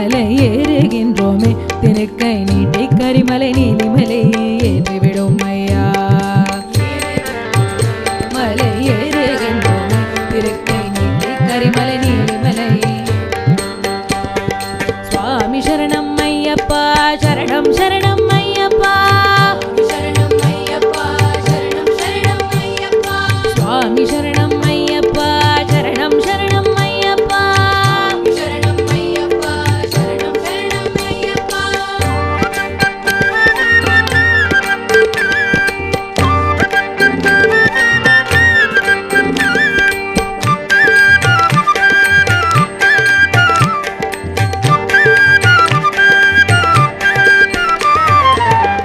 மலை ஏறுகின்றோமே திருக்கை நீட்டை கரிமலை நீலிமலை ஏறிவிடும் ஐயா மலை ஏறுகின்றோமே திருக்கை நீட்டை கரிமலை நீலிமலை சுவாமி சரணம் ஐயப்பா சரணம் சரணம் ஐயப்பா சரணம் ஐயப்பா சரணம் சரணம் ஐயப்பா சுவாமி சரணம் ஐயப்பா சரணம் சரணம் ஐயப்பா சரணம் ஐயப்பா சரணம் சரணம் ஐயப்பா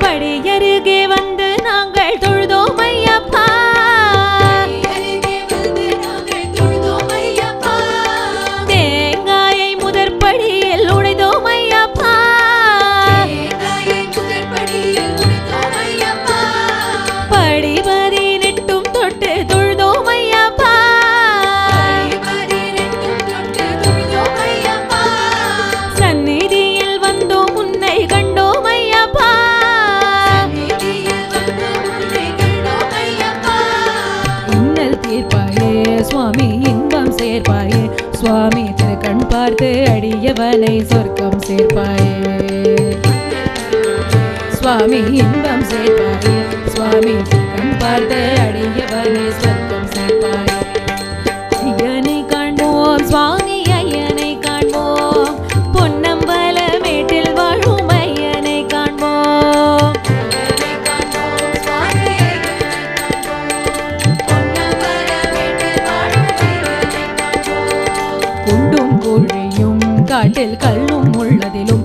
படியருகே வந்து நாங்கள் தொழுதோம் ஐயப்பா தேங்காயை முதற்படியில் உடைதோம் ஐயப்பா படிபதி நெட்டும் தொட்டு தொழுதோம் ஐயப்பா சந்நிதியில் வந்தோம் உன்னை கண்டோம் ஐயப்பா இன்னல் தீர்ப்பாயே சுவாமி இன்பம் சேர்ப்பாயே சுவாமி திருக்கண் பார்த்து அடியவனை சொர்க்கம் சேர்ப்பாயே சுவாமி இன்பம் சேர்ப்பாயே சுவாமி திருக்கண் பார்த்து அடியவனை சொர்க்கம் சேர்ப்பாயே ஐயனை காண்போம் சுவாமி ஐயனை காண்போம் பொன்னம்பல மேட்டில் வாழும் ஐயனை காண்போம் குண்டும் குழியும் காட்டில் கல்லும் உள்ளதிலும்